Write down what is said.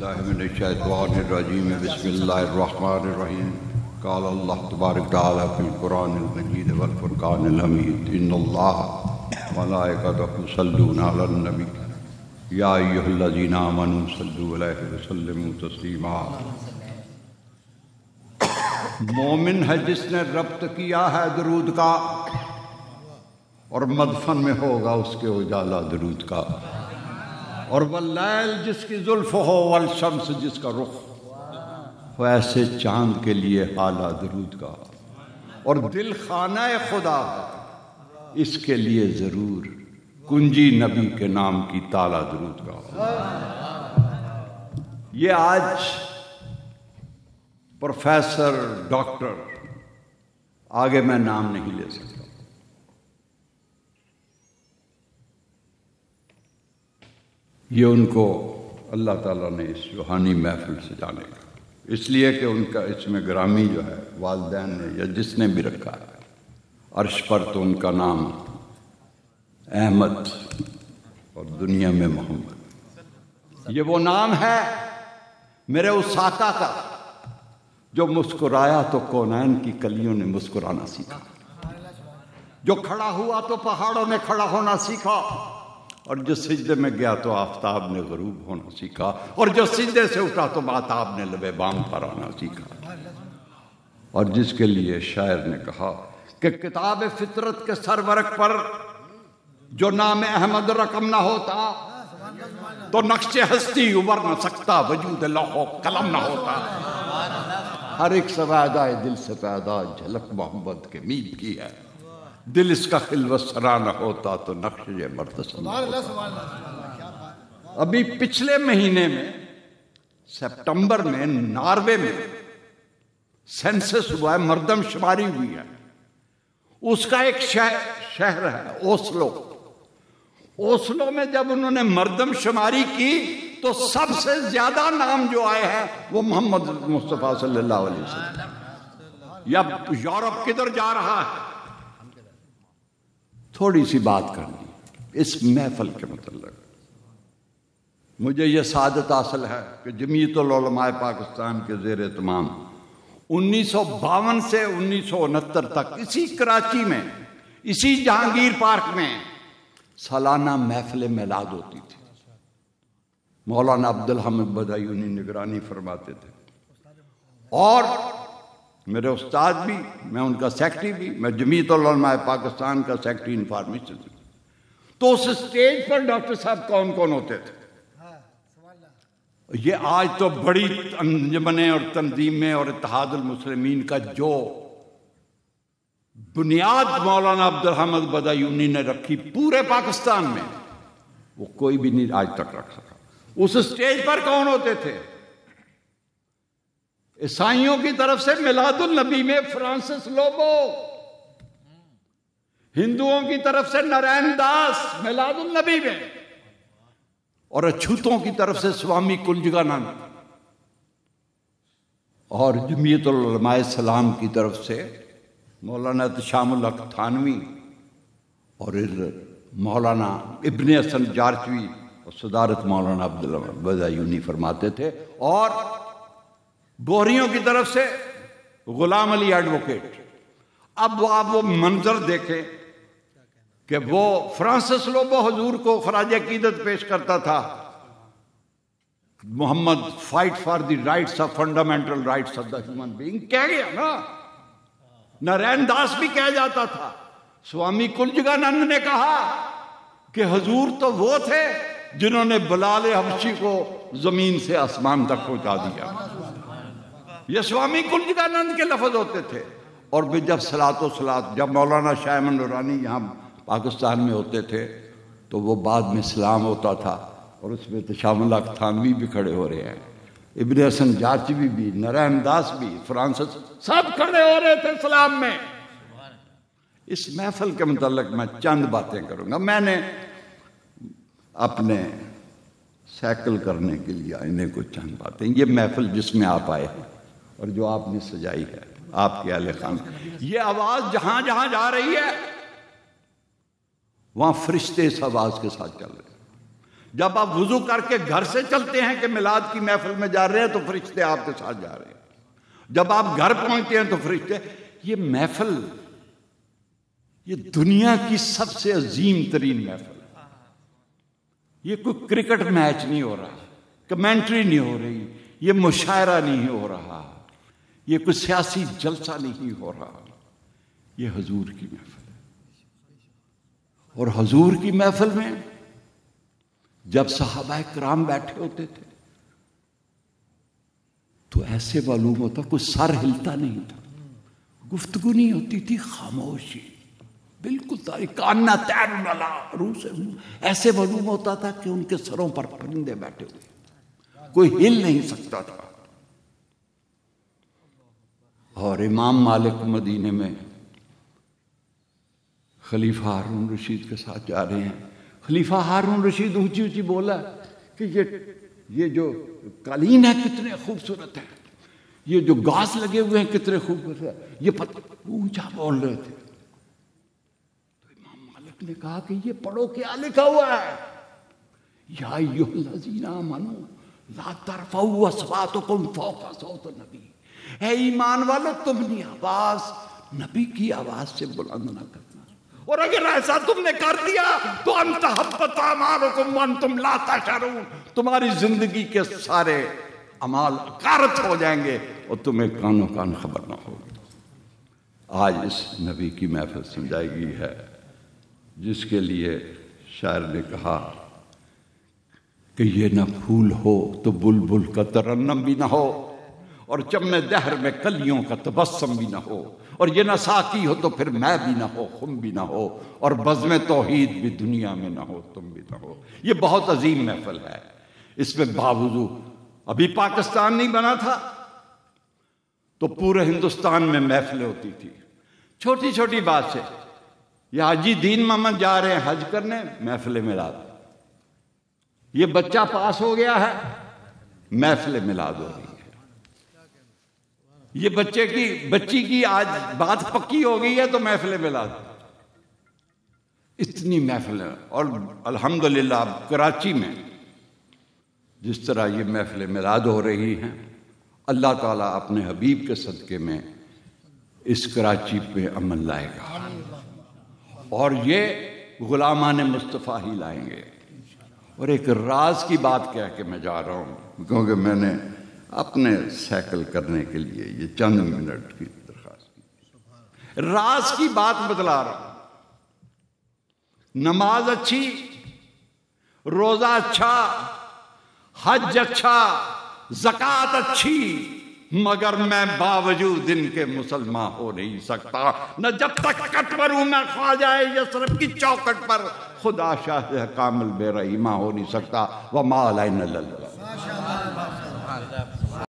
باللہ من الشیطان الرجیم بسم اللہ الرحمن الرحیم قال اللہ تبارک تعالی فی القرآن المجید والفرقان الحمید ان اللہ ملائکتہ یصلون علی النبی یا ایھا الذین آمنوا صلوا علیہ وسلموا تسلیما۔ مومن ہے جس نے ربط کیا ہے درود کا، اور مدفن میں ہوگا اس کے اجالا درود کا، اور واللیل جس کی زلف ہو والشمس جس کا رخ ہو، ایسے چاند کے لیے حالہ درود کا، اور دل خانہ خدا اس کے لیے ضرور کنجی نبی کے نام کی تالا درود کا۔ یہ آج پروفیسر ڈاکٹر آگے میں نام نہیں لے سکتا، یہ ان کو اللہ تعالیٰ نے اس روحانی محفل سے جانے کا، اس لیے کہ ان کا اس میں گرامی جو ہے والدین نے یا جس نے بھی رکھا ہے عرش پر تو ان کا نام احمد اور دنیا میں محمد۔ یہ وہ نام ہے میرے اس آقا کا جو مسکرایا تو کونین کی کلیوں نے مسکرانا سیکھا، جو کھڑا ہوا تو پہاڑوں نے کھڑا ہونا سیکھا، اور جو سجدے میں گیا تو آفتاب نے غروب ہونا سیکھا، اور جو سجدے سے اٹھا تو ماہتاب نے لبِ بام پر آنا سیکھا، اور جس کے لیے شاعر نے کہا کہ کتاب فطرت کے سرورق پر جو نام احمد رقم نہ ہوتا تو نقش ہستی ابھر نہ سکتا، وجود لوح و قلم نہ ہوتا۔ ہر ایک سویدہ دل سے پیدا جھلک محمد کے مید کی ہے، دل اس کا خلوت سرا نہ ہوتا تو نقش مرتسم نہ ہوتا۔ ابھی پچھلے مہینے میں سپٹمبر میں ناروے میں سینسس ہوا ہے، مردم شماری ہوئی ہے، اس کا ایک شہر ہے اوسلو۔ اوسلو میں جب انہوں نے مردم شماری کی تو سب سے زیادہ نام جو آئے ہیں وہ محمد مصطفیٰ صلی اللہ علیہ وسلم۔ یا یورپ کدھر جا رہا ہے؟ تھوڑی سی بات کرنی اس محفل کے متعلق۔ مجھے یہ سعادت حاصل ہے کہ جمعیت العلماء پاکستان کے زیر اہتمام 1952 سے 1969 تک اسی کراچی میں، اسی جہانگیر پارک میں سالانہ محفل میلاد ہوتی تھی۔ مولانا عبدالحمید بدایونی نگرانی فرماتے تھے، اور میرے استاد بھی، میں ان کا سیکٹری بھی، میں جمعیت العلماء پاکستان کا سیکٹری انفارمیشن تھی۔ تو اس اسٹیج پر ڈاکٹر صاحب کون کون ہوتے تھے؟ یہ آج تو بڑی انجمنیں اور تنظیمیں اور اتحاد المسلمین کا جو بنیاد مولانا عبدالحمید بدایونی نے رکھی پورے پاکستان میں، وہ کوئی بھی نہیں آج تک رکھ سکا۔ اس اسٹیج پر کون ہوتے تھے؟ عیسائیوں کی طرف سے میلاد النبی میں فرانسس لوبو، ہندوؤں کی طرف سے نارائن داس میلاد النبی میں، اور اچھوتوں کی طرف سے سوامی کلجگانند، اور جمعیت العلماء اسلام کی طرف سے مولانا احتشام الحق تھانوی، اور مولانا ابن حسن جارچوی، اور صدارت مولانا عبدالحمید بدایونی فرماتے تھے، اور بوہریوں کی طرف سے غلام علی ایڈوکیٹ۔ اب آپ وہ منظر دیکھیں کہ وہ فرانسس لوبو حضور کو خراج عقیدت پیش کرتا تھا، Muhammad fight for the rights of fundamental rights of the human being کہہ گیا نا، نارائن داس بھی کہہ جاتا تھا، سوامی کلجگانند نے کہا کہ حضور تو وہ تھے جنہوں نے بلال حبشی کو زمین سے آسمان تک پہنچا دیا۔ یہ سوامی کلجگانند کے لفظ ہوتے تھے۔ اور بھی جب صلاۃ و صلاۃ، جب مولانا شاہ احمد نورانی یہاں پاکستان میں ہوتے تھے تو وہ بعد میں اسلام ہوتا تھا، اور اس میں احتشام الحق تھانوی بھی کھڑے ہو رہے ہیں، ابن حسن جارچوی بھی، نارائن داس بھی، فرانسس، سب کھڑے ہو رہے تھے اسلام میں۔ اس محفل کے متعلق میں چند باتیں کروں گا۔ میں نے اپنے سائیکل کرنے کے لیے آئینے کو چند باتیں، یہ محفل جس میں آپ آئے ہیں اور جو آپ نے سجائی ہے، آپ کے اہل خانہ، یہ آواز جہاں جہاں جا رہی ہے وہاں فرشتے اس آواز کے ساتھ چل رہے ہیں۔ جب آپ وضو کر کے گھر سے چلتے ہیں کہ میلاد کی محفل میں جا رہے ہیں تو فرشتے آپ کے ساتھ جا رہے ہیں، جب آپ گھر پہنچتے ہیں تو فرشتے. یہ محفل، یہ دنیا کی سب سے عظیم ترین محفل ہے. یہ کوئی کرکٹ میچ نہیں ہو رہا، کمنٹری نہیں ہو رہی، یہ مشاعرہ نہیں ہو رہا، یہ کوئی سیاسی جلسہ نہیں ہو رہا، یہ حضور کی محفل ہے. اور حضور کی محفل میں جب صحابہ کرام بیٹھے ہوتے تھے تو ایسے معلوم ہوتا کوئی سر ہلتا نہیں تھا، گفتگو نہیں ہوتی تھی، خاموشی بالکل تاریخ، کاننا تیر نلا روح سے، ایسے معلوم ہوتا تھا کہ ان کے سروں پر پرندے بیٹھے ہوئے، کوئی ہل نہیں سکتا تھا. اور امام مالک مدینے میں خلیفہ ہارون رشید کے ساتھ جا رہے ہیں. خلیفہ ہارون رشید اونچی اونچی بولا کہ یہ جو قالین ہے کتنے خوبصورت ہے، یہ جو گھاس لگے ہوئے ہیں کتنے خوبصورت ہے، یہ اونچا بول رہے تھے. تو امام مالک نے کہا کہ یہ پڑھو کیا لکھا ہوا ہے، یا ایھا الذین آمنوا لا ترفعوا اصواتکم فوق صوت النبی. اے ایمان والو تم نے آواز نبی کی آواز سے بلند نہ کرنا، اور اگر ایسا تم نے کر دیا تو انت حبط اعمالکم وانتم لا تشعرون، تمہاری زندگی کے سارے اعمال غارت ہو جائیں گے اور تمہیں کانوں کان خبر نہ ہوگی. آج اس نبی کی محفل سمجھائی گئی ہے جس کے لیے شاعر نے کہا کہ یہ نہ پھول ہو تو بلبل کا ترنم بھی نہ ہو، اور چمن دہر میں کلیوں کا تبسم بھی نہ ہو، اور یہ نہ ساقی ہو تو پھر میں بھی نہ ہو، خم بھی نہ ہو، اور بزم توحید بھی دنیا میں نہ ہو، تم بھی نہ ہو. یہ بہت عظیم محفل ہے. اس میں باوضو ابھی پاکستان نہیں بنا تھا تو پورے ہندوستان میں محفلیں ہوتی تھی، چھوٹی چھوٹی بات سے. یہ حاجی دین محمد جا رہے ہیں حج کرنے، محفل میلاد. یہ بچہ پاس ہو گیا ہے، محفل میلاد ہو رہی ہے. یہ بچی کی آج بات پکی ہو گئی ہے تو محفل میلاد. اتنی محفلیں. اور الحمدللہ اب کراچی میں جس طرح یہ محفل میلاد ہو رہی ہیں، اللہ تعالیٰ اپنے حبیب کے صدقے میں اس کراچی پہ امن لائے گا، اور یہ غلامان مصطفیٰ ہی لائیں گے. اور ایک راز کی بات کہہ کے میں جا رہا ہوں، کیونکہ میں نے اپنے سائیکل کرنے کے لیے یہ چند منٹ کی درخواست کی. راز کی بات بتلا رہا ہوں. نماز اچھی، روزہ اچھا، حج اچھا، زکوٰۃ اچھی، مگر میں باوجود ان کے مسلمان ہو نہیں سکتا. نہ جب تک کٹور ہوں میں خواجہ یثرب کی چوکٹ پر خدا شاہ کامل بے رحیمہ ہو نہیں سکتا. وما علینا الا البلاغ.